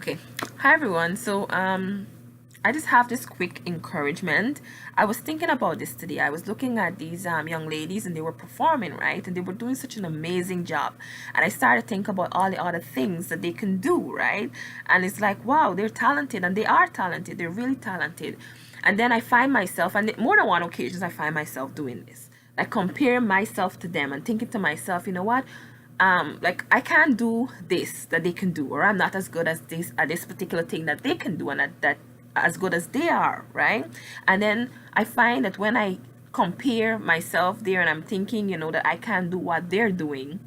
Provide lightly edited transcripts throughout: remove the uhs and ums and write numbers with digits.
Okay. Hi everyone. I just have this quick encouragement. I was thinking about this today. I was looking at these young ladies and they were performing, right? And they were doing such an amazing job. And I started to think about all the other things that they can do, right? And it's like, wow, they're talented and they are talented. They're really talented. And then I find myself, and more than one occasions, I find myself doing this. Like comparing myself to them and thinking to myself, you know what? Like I can't do this that they can do, or I'm not as good as this at this particular thing that they can do, and that as good as they are, right? And then I find that when I compare myself there and I'm thinking, that I can't do what they're doing,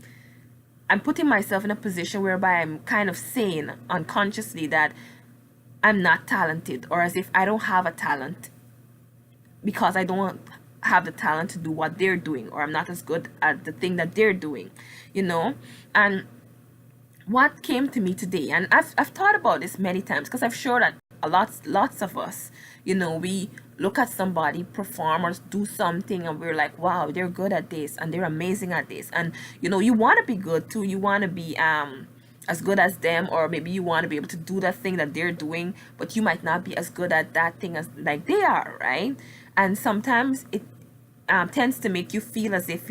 I'm putting myself in a position whereby I'm kind of saying unconsciously that I'm not talented, or as if I don't have a talent because I don't have the talent to do what they're doing, or I'm not as good at the thing that they're doing, you know? And what came to me today, and I've thought about this many times because I'm sure that lots of us, we look at somebody perform or do something and we're like, wow, they're good at this and they're amazing at this. And you want to be good too. You want to be as good as them, or maybe you want to be able to do that thing that they're doing, but you might not be as good at that thing as like they are, right? And sometimes it tends to make you feel as if,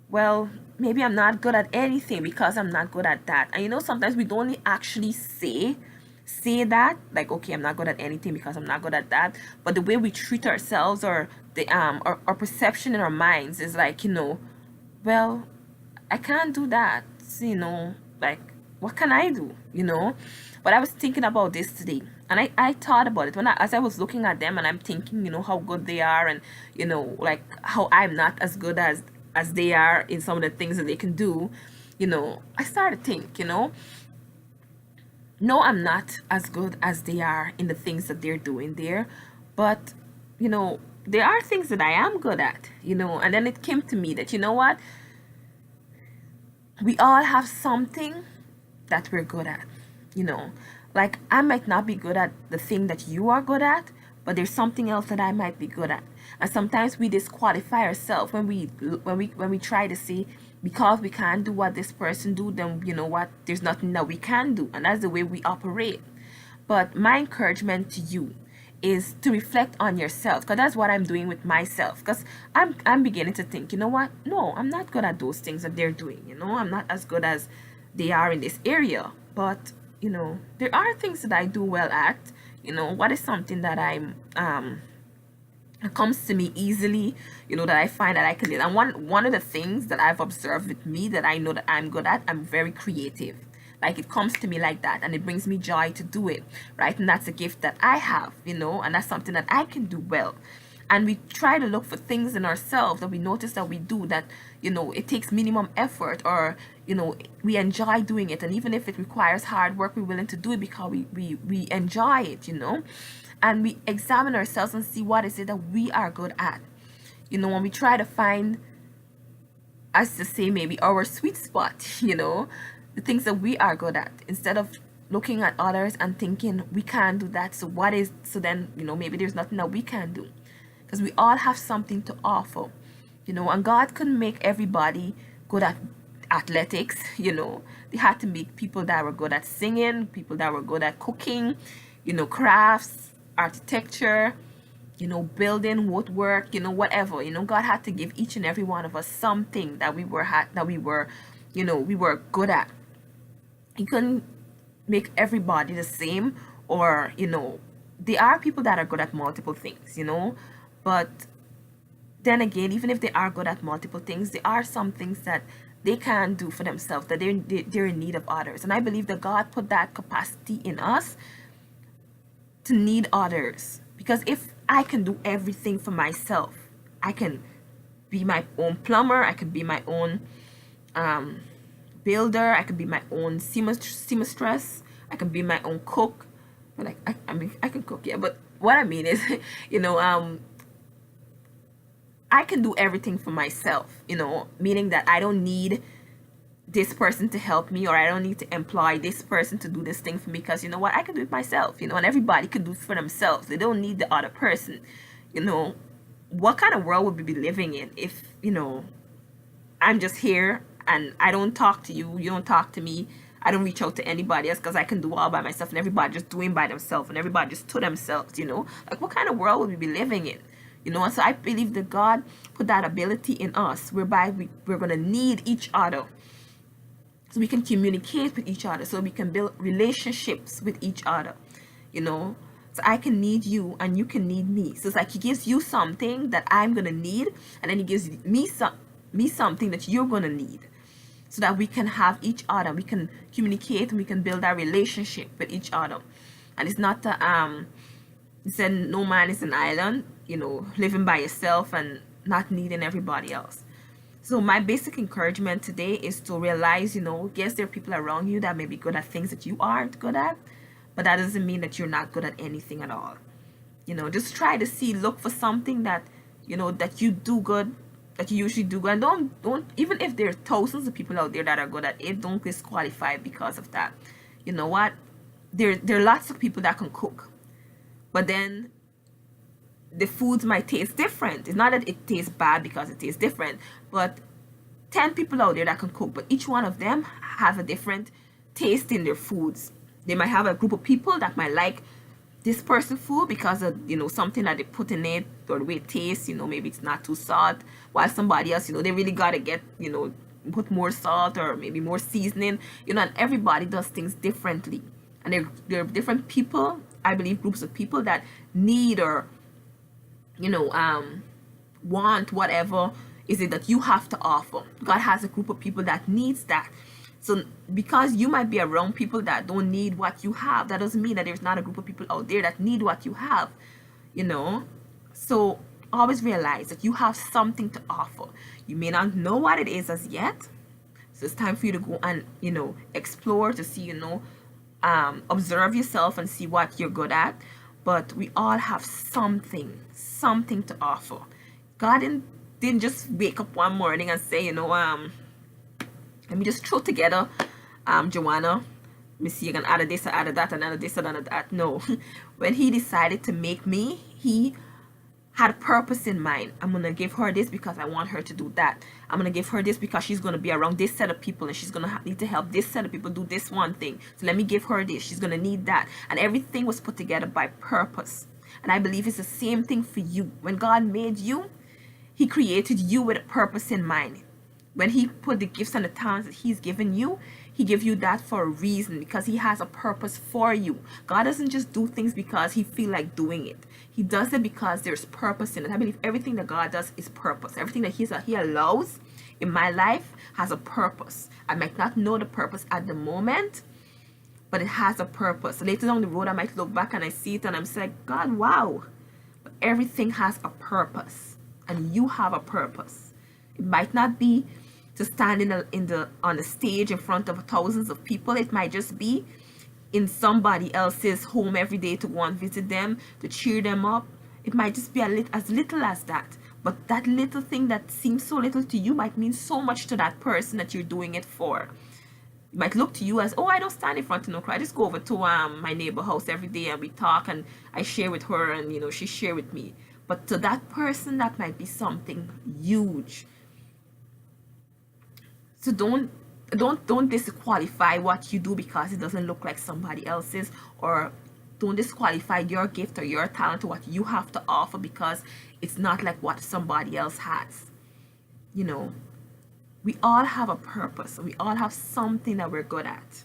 well, maybe I'm not good at anything because I'm not good at that. And sometimes we don't actually say that, like, okay, I'm not good at anything because I'm not good at that. But the way we treat ourselves, or the our perception in our minds is like, well, I can't do that. Like, what can I do? But I was thinking about this today, and I thought about it as I was looking at them, and I'm thinking, how good they are, and like how I'm not as good as they are in some of the things that they can do. I started to think, no, I'm not as good as they are in the things that they're doing there, but there are things that I am good at, and then it came to me that, what, we all have something that we're good at, like I might not be good at the thing that you are good at, but there's something else that I might be good at. And sometimes we disqualify ourselves when we try to see, because we can't do what this person do, then what, there's nothing that we can do, and that's the way we operate. But my encouragement to you is to reflect on yourself, because that's what I'm doing with myself, because I'm beginning to think, what, no, I'm not good at those things that they're doing. I'm not as good as they are in this area, but there are things that I do well at. What is something that I'm it comes to me easily, that I find that I can do. And one of the things that I've observed with me that I know that I'm good at, I'm very creative. Like, it comes to me like that and it brings me joy to do it, right? And that's a gift that I have, and that's something that I can do well. And we try to look for things in ourselves that we notice that we do that, it takes minimum effort, or we enjoy doing it, and even if it requires hard work, we're willing to do it because we enjoy it. And we examine ourselves and see what is it that we are good at. When we try to find, as to say, maybe our sweet spot, the things that we are good at, instead of looking at others and thinking we can't do that, so then maybe there's nothing that we can do, because we all have something to offer. And God couldn't make everybody good at athletics. They had to make people that were good at singing, people that were good at cooking, crafts, architecture, building, woodwork, whatever. God had to give each and every one of us something that we were good at. He couldn't make everybody the same, or there are people that are good at multiple things, but then again, even if they are good at multiple things, there are some things that they can do for themselves, that they're in need of others. And I believe that God put that capacity in us to need others, because if I can do everything for myself, I can be my own plumber, I can be my own builder, I can be my own seamstress, I can be my own cook. But like, I mean, I can cook, yeah, but what I mean is, I can do everything for myself, meaning that I don't need this person to help me, or I don't need to employ this person to do this thing for me, because what, I can do it myself, and everybody can do it for themselves. They don't need the other person. What kind of world would we be living in if I'm just here and I don't talk to you, you don't talk to me, I don't reach out to anybody else because I can do all by myself, and everybody just doing by themselves, and everybody just to themselves, Like, what kind of world would we be living in? And so I believe that God put that ability in us whereby we're going to need each other, so we can communicate with each other, so we can build relationships with each other, so I can need you and you can need me. So it's like he gives you something that I'm going to need, and then he gives me something that you're going to need, so that we can have each other, we can communicate, and we can build our relationship with each other. And it's not he said no man is an island, living by yourself and not needing everybody else. So my basic encouragement today is to realize, yes, there are people around you that may be good at things that you aren't good at, but that doesn't mean that you're not good at anything at all. Just try to look for something that, that you do good, that you usually do good. And don't, even if there are thousands of people out there that are good at it, don't disqualify because of that. You know what? There are lots of people that can cook, but then the foods might taste different. It's not that it tastes bad because it tastes different, but 10 people out there that can cook, but each one of them have a different taste in their foods. They might have a group of people that might like this person's food because of, something that they put in it, or the way it tastes, maybe it's not too salt, while somebody else, they really got to get, put more salt or maybe more seasoning, and everybody does things differently. And there are different people, I believe, groups of people that need or want whatever is it that you have to offer. God has a group of people that needs that. So because you might be around people that don't need what you have, that doesn't mean that there's not a group of people out there that need what you have. So always realize that you have something to offer. You may not know what it is as yet, so it's time for you to go and explore, to see, observe yourself and see what you're good at. But we all have something to offer. God didn't just wake up one morning and say, let me just throw together, Joanna, let me see, you can add this, add that, and add this, and add that. No. When he decided to make me, he had a purpose in mind. I'm going to give her this because I want her to do that. I'm going to give her this because she's going to be around this set of people, and she's going to need to help this set of people do this one thing. So let me give her this. She's going to need that. And everything was put together by purpose. And I believe it's the same thing for you. When God made you, he created you with a purpose in mind. When he put the gifts and the talents that he's given you, he gave you that for a reason, because he has a purpose for you. God doesn't just do things because he feel like doing it. He does it because there's purpose in it. I believe everything that God does is purpose. Everything that he allows in my life has a purpose. I might not know the purpose at the moment, but it has a purpose. Later down the road, I might look back and I see it and I'm like, God, wow. But everything has a purpose, and you have a purpose. It might not be to stand on the stage in front of thousands of people. It might just be in somebody else's home every day to go and visit them, to cheer them up. It might just be as little as that. But that little thing that seems so little to you might mean so much to that person that you're doing it for. It might look to you as, oh, I don't stand in front of no crowd. I just go over to my neighbor house every day and we talk and I share with her and she share with me. But to that person, that might be something huge. So don't disqualify what you do because it doesn't look like somebody else's, or don't disqualify your gift or your talent or what you have to offer because it's not like what somebody else has. We all have a purpose. We all have something that we're good at,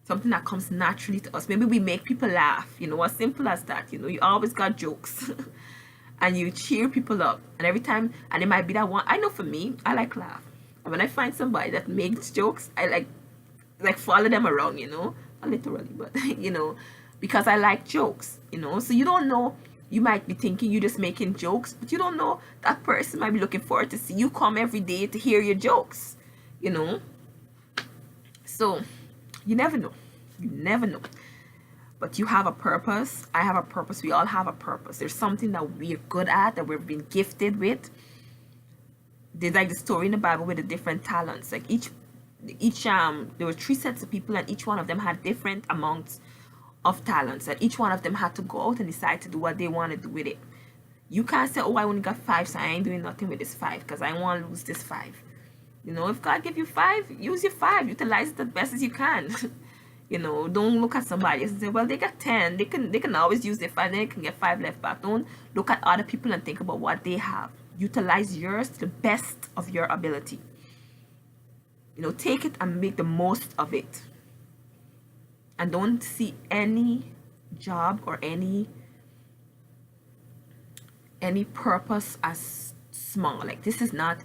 something that comes naturally to us. Maybe we make people laugh, as simple as that. You always got jokes and you cheer people up, and every time, and it might be that one. I know for me, I like laugh. When I find somebody that makes jokes, I like follow them around, not literally, but because I like jokes, so you don't know, you might be thinking you're just making jokes, but you don't know that person might be looking forward to see you come every day to hear your jokes, so you never know, but you have a purpose. I have a purpose. We all have a purpose. There's something that we're good at, that we've been gifted with. There's like the story in the Bible with the different talents. Like each there were 3 sets of people, and each one of them had different amounts of talents, and each one of them had to go out and decide to do what they want to do with it. You can't say, oh, I only got 5, so I ain't doing nothing with this 5 because I want to lose this 5. You know, if God give you 5, use your 5. Utilize it as best as you can. You know, don't look at somebody else and say, well, they got 10. They can always use their 5. Then they can get 5 left back. Don't look at other people and think about what they have. Utilize yours to the best of your ability. You know, take it and make the most of it. And don't see any job or any purpose as small. Like, this is not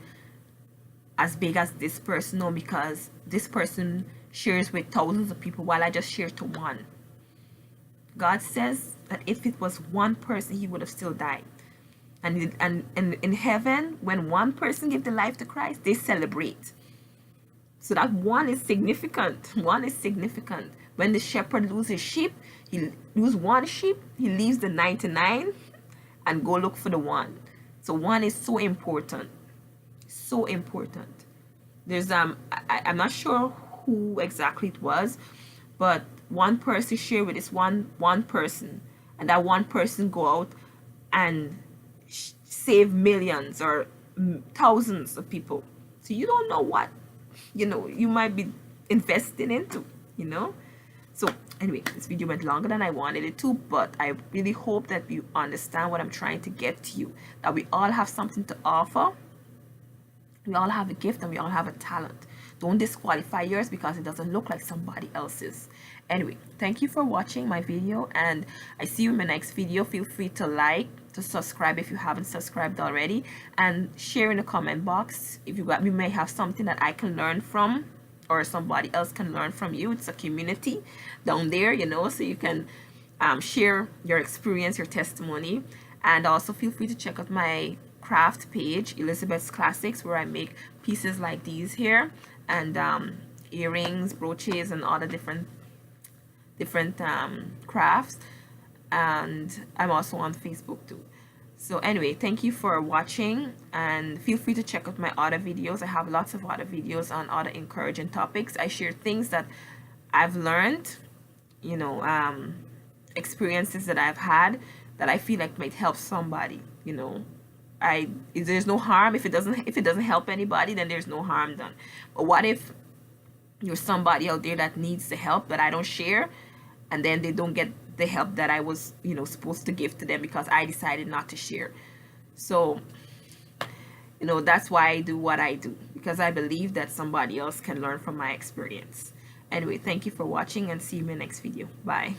as big as this person, no, because this person shares with thousands of people while I just share to one. God says that if it was one person, he would have still died. And in heaven, when one person gives their life to Christ, they celebrate. So that one is significant. One is significant. When the shepherd loses sheep, he loses one sheep, he leaves the 99 and go look for the one. So one is so important. So important. There's I'm not sure who exactly it was, but one person shared with this one person, and that one person go out and save millions or thousands of people. So you don't know what, you know, you might be investing into, you know. So anyway, this video went longer than I wanted it to, but I really hope that you understand what I'm trying to get to you, that we all have something to offer. We all have a gift and we all have a talent. Don't disqualify yours because it doesn't look like somebody else's. Anyway, thank you for watching my video, and I see you in my next video. Feel free to like, to subscribe if you haven't subscribed already, and share in the comment box if you may have something that I can learn from, or somebody else can learn from you. It's a community down there, you know, so you can share your experience, your testimony. And also feel free to check out my craft page, Elizabeth's Classics, where I make pieces like these here, and earrings, brooches, and all the different crafts. And I'm also on Facebook too. So anyway, thank you for watching, and feel free to check out my other videos. I have lots of other videos on other encouraging topics. I share things that I've learned, you know, experiences that I've had that I feel like might help somebody, you know. There's no harm if it doesn't help anybody, then there's no harm done. But what if you're somebody out there that needs the help that I don't share, and then they don't get the help that I was, you know, supposed to give to them because I decided not to share. So, you know, that's why I do what I do, because I believe that somebody else can learn from my experience. Anyway, thank you for watching, and see you in the next video. Bye.